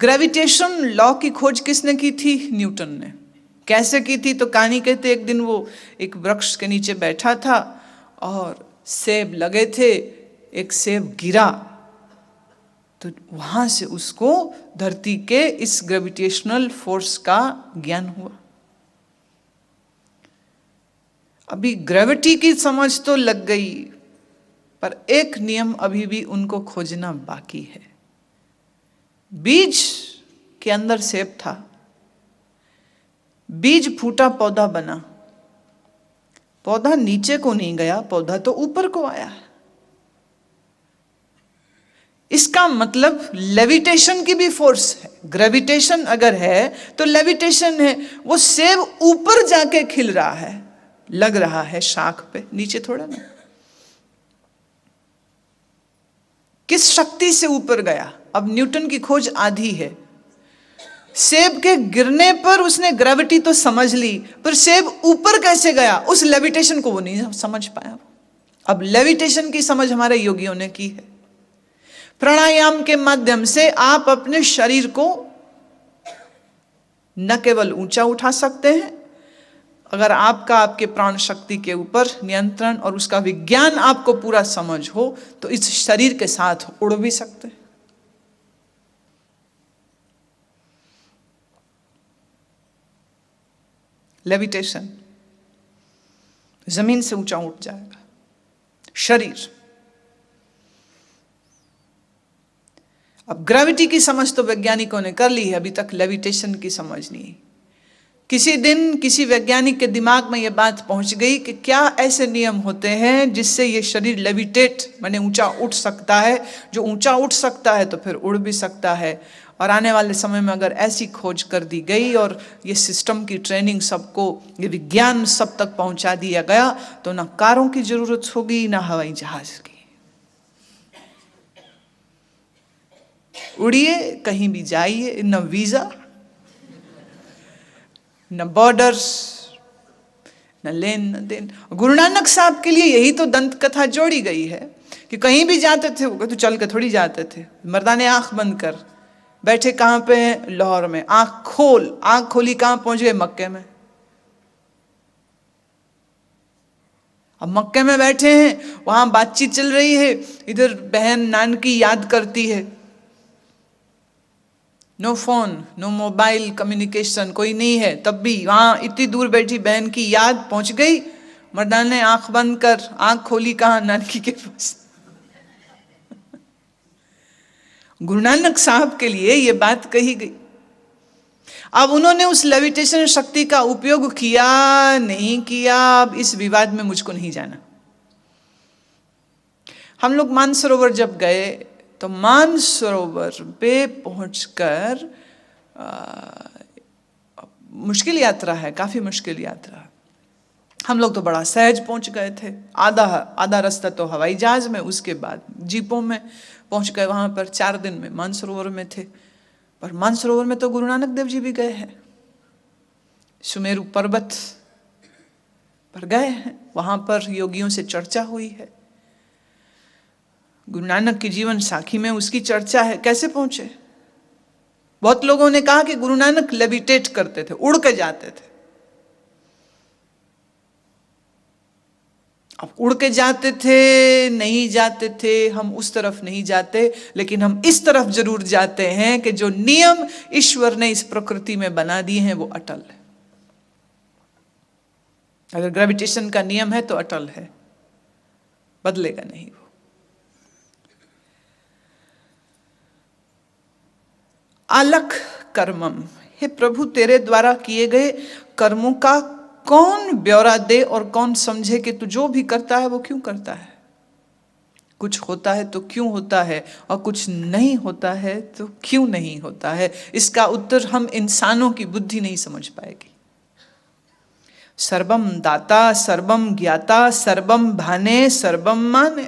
Gravitation law की खोज किसने की थी? न्यूटन ने। कैसे की थी? तो कहानी कहते एक दिन वो एक वृक्ष के नीचे बैठा था और सेब लगे थे, एक सेब गिरा तो वहां से उसको धरती के इस ग्रेविटेशनल फोर्स का ज्ञान हुआ। अभी ग्रेविटी की समझ तो लग गई, पर एक नियम अभी भी उनको खोजना बाकी है। बीज के अंदर सेब था, बीज फूटा, पौधा बना। पौधा नीचे को नहीं गया, पौधा तो ऊपर को आया। इसका मतलब लेविटेशन की भी फोर्स है। ग्रेविटेशन अगर है तो लेविटेशन है। वो सेब ऊपर जाके खिल रहा है, लग रहा है शाख पे, नीचे थोड़ा ना। किस शक्ति से ऊपर गया? अब न्यूटन की खोज आधी है। सेब के गिरने पर उसने ग्रेविटी तो समझ ली, पर सेब ऊपर कैसे गया उस लेविटेशन को वो नहीं समझ पाया। अब लेविटेशन की समझ हमारे योगियों ने की है। प्राणायाम के माध्यम से आप अपने शरीर को न केवल ऊंचा उठा सकते हैं, अगर आपका आपके प्राण शक्ति के ऊपर नियंत्रण और उसका विज्ञान आपको पूरा समझ हो तो इस शरीर के साथ उड़ भी सकते हैं। लेविटेशन, जमीन से ऊंचा उठ जाएगा शरीर। अब ग्रेविटी की समझ तो वैज्ञानिकों ने कर ली है, अभी तक लेविटेशन की समझ नहीं। किसी दिन किसी वैज्ञानिक के दिमाग में यह बात पहुंच गई कि क्या ऐसे नियम होते हैं जिससे ये शरीर लेविटेट माने ऊंचा उठ सकता है। जो ऊंचा उठ सकता है तो फिर उड़ भी सकता है। और आने वाले समय में अगर ऐसी खोज कर दी गई और ये सिस्टम की ट्रेनिंग सबको, ये विज्ञान सब तक पहुंचा दिया गया, तो ना कारों की जरूरत होगी ना हवाई जहाज की। उड़िए, कहीं भी जाइए, न वीजा, न बॉर्डर्स, न लेन न देन। गुरु नानक साहब के लिए यही तो दंत कथा जोड़ी गई है कि कहीं भी जाते थे वो तो चल के थोड़ी जाते थे। मर्दाने आंख बंद कर बैठे, कहां पे हैं? लाहौर में। आंख खोल, आंख खोली कहां पहुंच गए? मक्के में। अब मक्के में बैठे हैं, वहां बातचीत चल रही है, इधर बहन नान की याद करती है। No phone, no mobile communication, कोई नहीं है, तब भी वहां इतनी दूर बैठी बहन की याद पहुंच गई। मर्दान ने आंख बंद कर, आंख खोली कहां? नानकी के पास। गुरु नानक साहब के लिए यह बात कही गई। अब उन्होंने उस लेविटेशन शक्ति का उपयोग किया नहीं किया, अब इस विवाद में मुझको नहीं जाना। हम लोग मानसरोवर जब गए तो मानसरोवर पे पहुंचकर मुश्किल यात्रा है, काफी मुश्किल यात्रा। हम लोग तो बड़ा सहज पहुंच गए थे। आधा रास्ता तो हवाई जहाज में, उसके बाद जीपों में पहुंच गए। वहां पर 4 दिन में मानसरोवर में थे। पर मानसरोवर में तो गुरु नानक देव जी भी गए हैं, सुमेरु पर्वत पर गए हैं, वहां पर योगियों से चर्चा हुई है। गुरु नानक की जीवन साखी में उसकी चर्चा है। कैसे पहुंचे? बहुत लोगों ने कहा कि गुरु नानक लेविटेट करते थे, उड़ के जाते थे। अब उड़ के जाते थे नहीं जाते थे, हम उस तरफ नहीं जाते, लेकिन हम इस तरफ जरूर जाते हैं कि जो नियम ईश्वर ने इस प्रकृति में बना दिए हैं वो अटल है। अगर ग्रेविटेशन का नियम है तो अटल है, बदलेगा नहीं वो। अलख कर्मम, हे प्रभु तेरे द्वारा किए गए कर्मों का कौन ब्यौरा दे और कौन समझे कि तू जो भी करता है वो क्यों करता है। कुछ होता है तो क्यों होता है, और कुछ नहीं होता है तो क्यों नहीं होता है। इसका उत्तर हम इंसानों की बुद्धि नहीं समझ पाएगी। सर्वम दाता, सर्वम ज्ञाता, सर्वम भाने, सर्वम माने।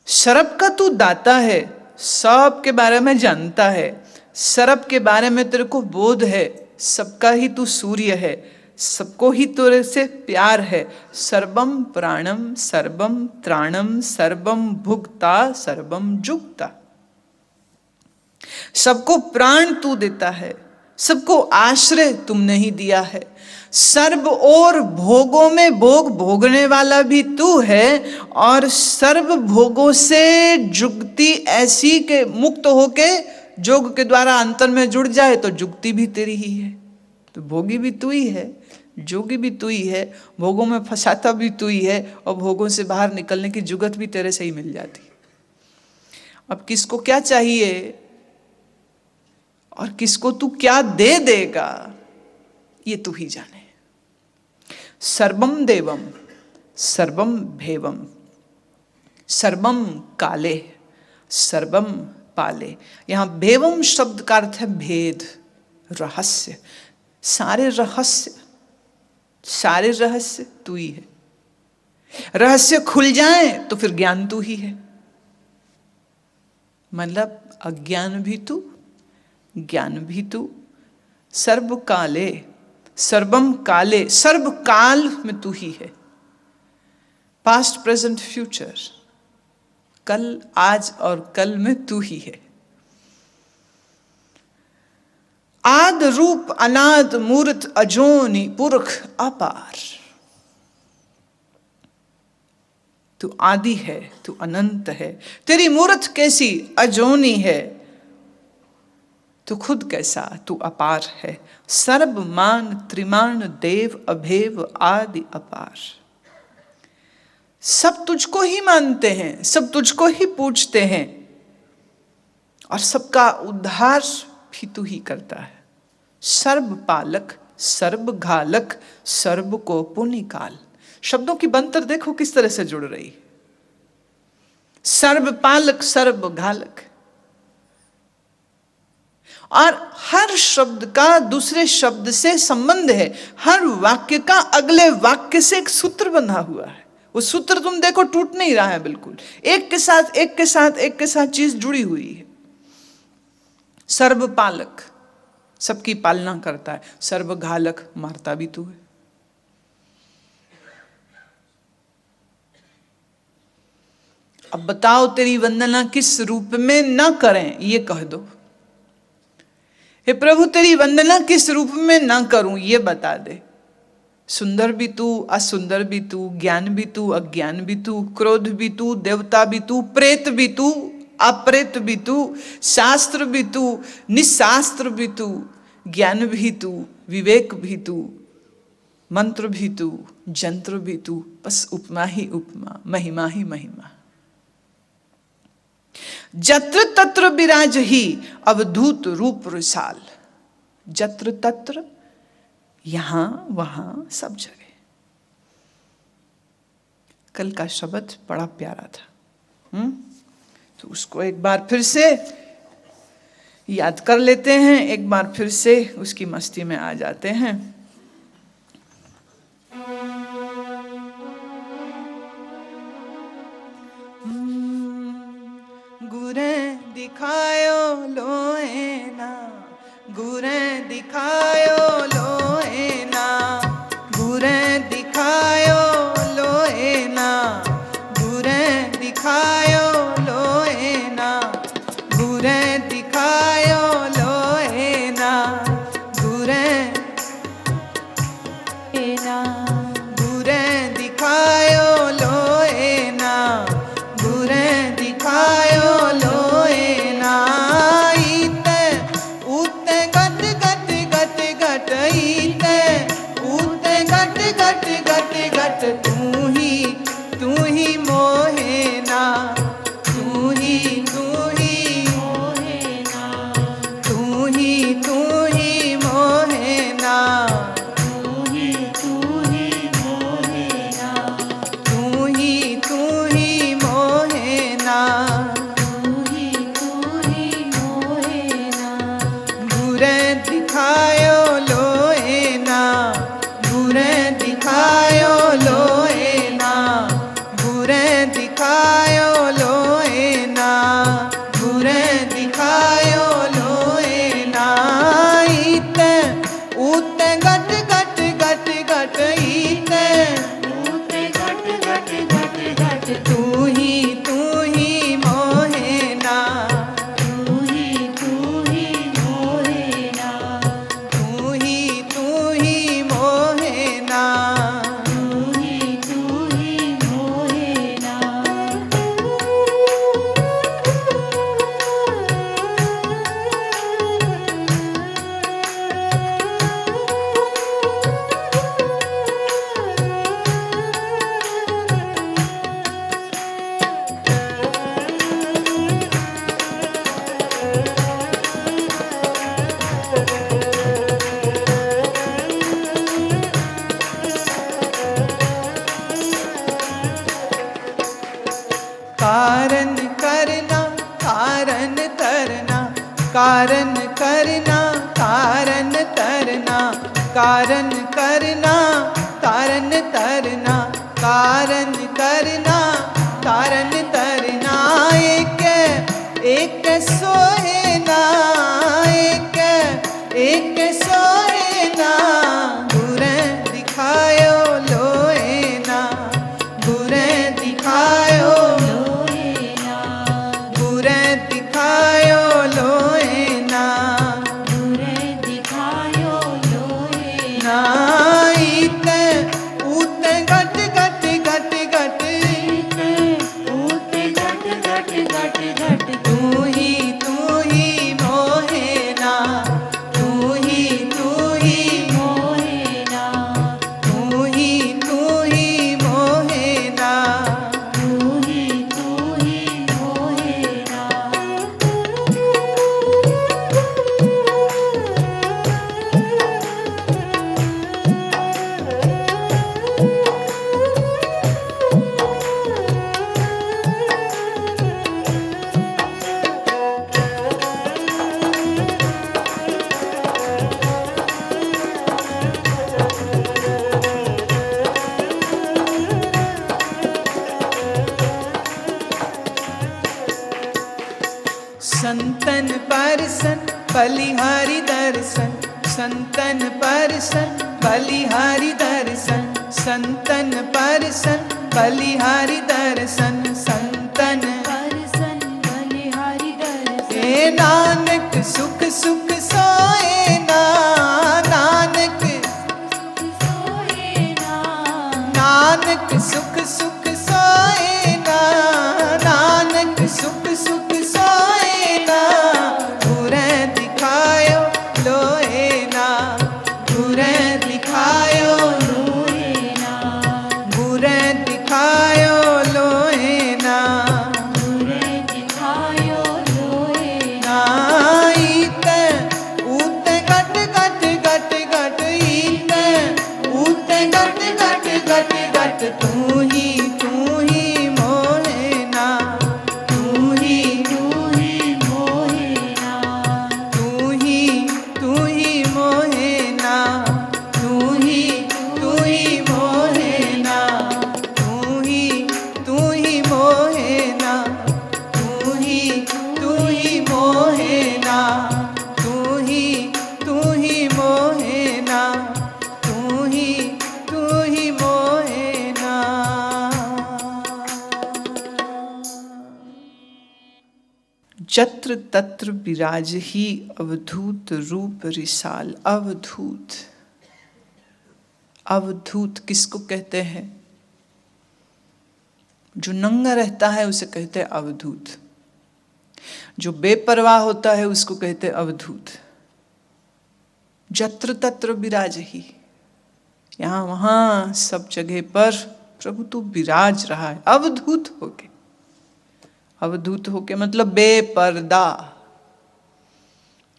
सर्व का तू दाता है, सब के बारे में जानता है, सर्व के बारे में तेरे को बोध है, सबका ही तू सूर्य है, सबको ही तेरे से प्यार है। सर्वम प्राणम, सर्वम त्राणम, सर्वम भुक्ता, सर्वम जुक्ता। सबको प्राण तू देता है, सबको आश्रय तुमने ही दिया है। सर्व और भोगों में भोग भोगने वाला भी तू है, और सर्व भोगों से जुगती ऐसी के मुक्त होके जोग के द्वारा अंतर में जुड़ जाए तो जुगती भी तेरी ही है। तो भोगी भी तू ही है, जोगी भी तू ही है, भोगों में फंसाता भी तू ही है, और भोगों से बाहर निकलने की जुगत भी तेरे से ही मिल जाती। अब किसको क्या चाहिए और किसको तू क्या दे देगा, ये तू ही जाने। सर्वम देवम सर्वम भेवम सर्वम काले सर्वम पाले। यहां भेवम शब्द का अर्थ है भेद, रहस्य। सारे रहस्य तू ही है। रहस्य खुल जाए तो फिर ज्ञान तू ही है। मतलब अज्ञान भी तू, ज्ञान भी तू। सर्व काले सर्वम काले, सर्व काल में तू ही है। पास्ट प्रेजेंट फ्यूचर, कल आज और कल में तू ही है। आद रूप अनाद मूर्त अजोनी पुरख अपार। तू आदि है, तू अनंत है। तेरी मूर्त कैसी अजोनी है, तू खुद कैसा, तू अपार है। सर्वमान त्रिमान देव अभेव आदि अपार। सब तुझको ही मानते हैं, सब तुझको ही पूछते हैं, और सबका उद्धार भी तू ही करता है। सर्व पालक सर्व घालक सर्व को पुनिकाल। शब्दों की बनतर देखो किस तरह से जुड़ रही। सर्व पालक सर्व घालक, और हर शब्द का दूसरे शब्द से संबंध है। हर वाक्य का अगले वाक्य से एक सूत्र बंधा हुआ है। वो सूत्र तुम देखो टूट नहीं रहा है, बिल्कुल एक के साथ एक के साथ एक के साथ चीज जुड़ी हुई है। सर्व पालक सबकी पालना करता है, सर्व घालक मारता भी तू है। अब बताओ तेरी वंदना किस रूप में न करें, ये कह दो। हे प्रभु तेरी वंदना किस रूप में ना करूं, ये बता दे। सुंदर भी तू, असुंदर भी तू, ज्ञान भी तू, अज्ञान भी तू, क्रोध भी तू, देवता भी तू, प्रेत भी तू, अप्रेत भी तू, शास्त्र भी तू, निशास्त्र भी तू, ज्ञान भी तू, विवेक भी तू, मंत्र भी तू, जंत्र भी तू। बस उपमा ही उपमा, महिमा ही महिमा। जत्र तत्र विराज ही अवधूत रूप रिसाल। जत्र तत्र, यहां वहां सब जगह। कल का शब्द बड़ा प्यारा था, तो उसको एक बार फिर से याद कर लेते हैं, एक बार फिर से उसकी मस्ती में आ जाते हैं। गुरे दिखायो लोएना, गुरे दिखायो लोएना, गुरे दिखायो लोएना, गुरे दिखायो लोएना, गुरे दिखायो लोएना, गुरे एना, गुरे दिखायो लोएना, गुरे दिखायो लोएना। ईते ऊते गत गत गत गत कारण करना तारन तरना, कारण करना तारन तरना, कारण करना तारन तरना। एक एक सोए ना, एक एक सोए ना, गुरे दिखायो लोए ना, गुरे दिखायो लोए ना, गुरे दिखायो लोए ना, गुरे दिखायो लोए ना। ईते ऊते घट घट घट घट, ईते ऊते घट घट घट घट, तू ही मोहे ना, तू ही मोहे ना, तू ही मोहे ना, तू ही मोहे ना। संतन परसन बलिहारी दर्शन, संतन परसन बलिहारी दर्शन, संतन परसन बलिहारी दर्शन, संतन परसन बलिहारी दर्शन। ए नानक सुख सुख सोए ना, नानक सुख सोए ना, नानक सुख सुख सोए ना, नानक सुख सुख सोए ना, गुरे दिखायो लोए ना, गुरे दिखायो लोए ना, गुरे दिखायो लोए ना, गुरे दिखायो लोए ना। ईते ऊते घट घट घट घट, ईते ऊते घट घट घट घट, तू ही मोहे ना, तू ही मोहे ना, तू ही मोहे ना, तू ही मोहे ना, तू ही मोहे ना, तू ही मोहे ना, तू ही मोहे ना, तू ही मोहे ना। जत्र तत्र विराज ही अवधूत रूप रिसाल। अवधूत, अवधूत किसको कहते हैं? जो नंगा रहता है उसे कहते हैं अवधूत, जो बेपरवाह होता है उसको कहते हैं अवधूत। जत्र तत्र विराज ही, यहां वहां सब जगह पर प्रभु तो विराज रहा है अवधूत होके। अवधूत होके मतलब बेपर्दा,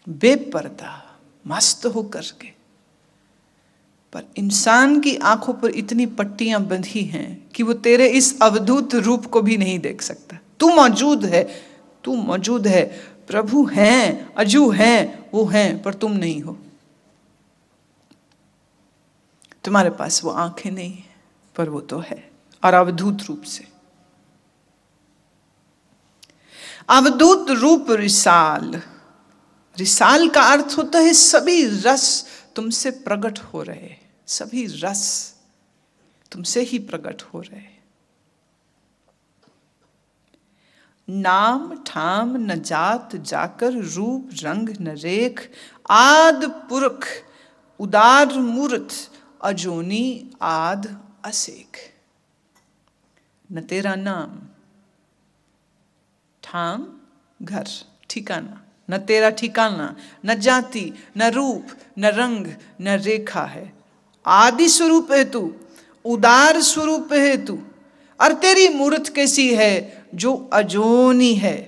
बेपर्दा मस्त होकर के। पर इंसान की आंखों पर इतनी पट्टियां बंधी हैं कि वो तेरे इस अवधूत रूप को भी नहीं देख सकता। तू मौजूद है, तू मौजूद है, प्रभु हैं, अजू हैं, वो हैं, पर तुम नहीं हो। तुम्हारे पास वो आंखें नहीं है, पर वो तो है, और अवधूत रूप से। अवधूत रूप रिसाल। रिसाल का अर्थ होता है सभी रस तुमसे प्रकट हो रहे, सभी रस तुमसे ही प्रकट हो रहे। नाम ठाम न जात जाकर, रूप रंग न रेख, आद पुरख उदार मूर्त, अजोनी आद असेख। न तेरा नाम, ठाम घर ठिकाना, न तेरा ठिकाना, न जाति, न रूप, न रंग, न रेखा है। आदि स्वरूप है तू, उदार स्वरूप है तू, और तेरी मूर्त कैसी है जो अजोनी है,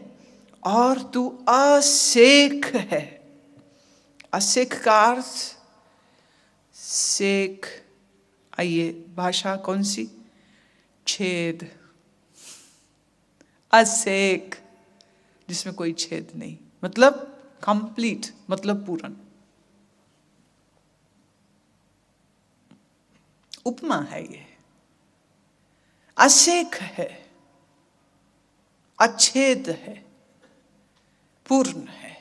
और तू असेख है। असेख का अर्थ, सेख, आइए भाषा कौन सी? छेद। असेख जिसमें कोई छेद नहीं, मतलब कंप्लीट मतलब पूर्ण। उपमा है ये, अशेष है, अच्छेद है, पूर्ण है।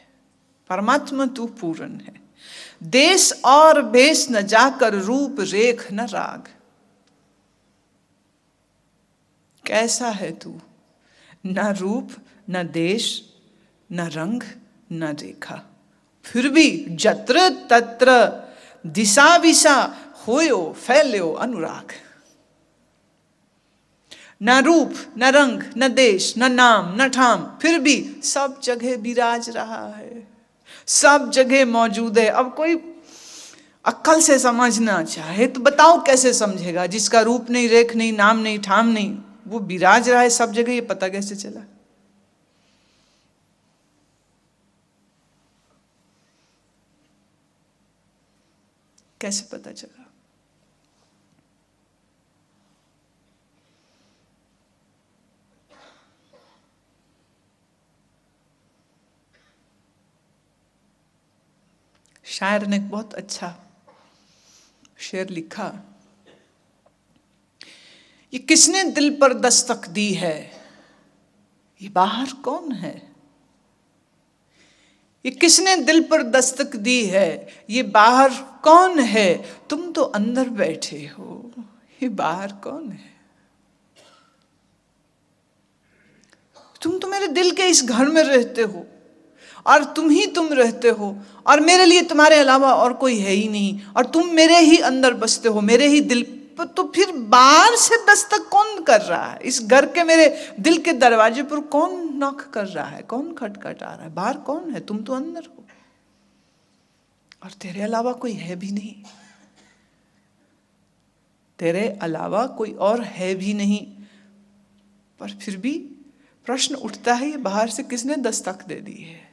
परमात्मा तू पूर्ण है। देश और भेष न जाकर रूप रेख न राग। कैसा है तू? न रूप न देश न रंग न रेखा, फिर भी जत्र तत्र दिशा विशा होयो फैल्यो अनुराग। न रूप न रंग न देश न नाम न ठाम, फिर भी सब जगह विराज रहा है, सब जगह मौजूद है। अब कोई अक्ल से समझना चाहे तो बताओ कैसे समझेगा? जिसका रूप नहीं, रेख नहीं, नाम नहीं, ठाम नहीं, वो विराज रहा है सब जगह, ये पता कैसे चला? कैसे पता चला? शायर ने एक बहुत अच्छा शेर लिखा, ये किसने दिल पर दस्तक दी है, ये बाहर कौन है? ये किसने दिल पर दस्तक दी है, ये बाहर कौन है? तुम तो अंदर बैठे हो, ये बाहर कौन है? तुम तो मेरे दिल के इस घर में रहते हो और तुम ही तुम रहते हो, और मेरे लिए तुम्हारे अलावा और कोई है ही नहीं, और तुम मेरे ही अंदर बसते हो, मेरे ही दिल। तो फिर बाहर से दस्तक कौन कर रहा है? इस घर के, मेरे दिल के दरवाजे पर कौन नॉक कर रहा है, कौन खटखटा रहा है? बाहर कौन है? तुम तो अंदर हो, और तेरे अलावा कोई है भी नहीं, तेरे अलावा कोई और है भी नहीं। पर फिर भी प्रश्न उठता है, ये बाहर से किसने दस्तक दे दी है?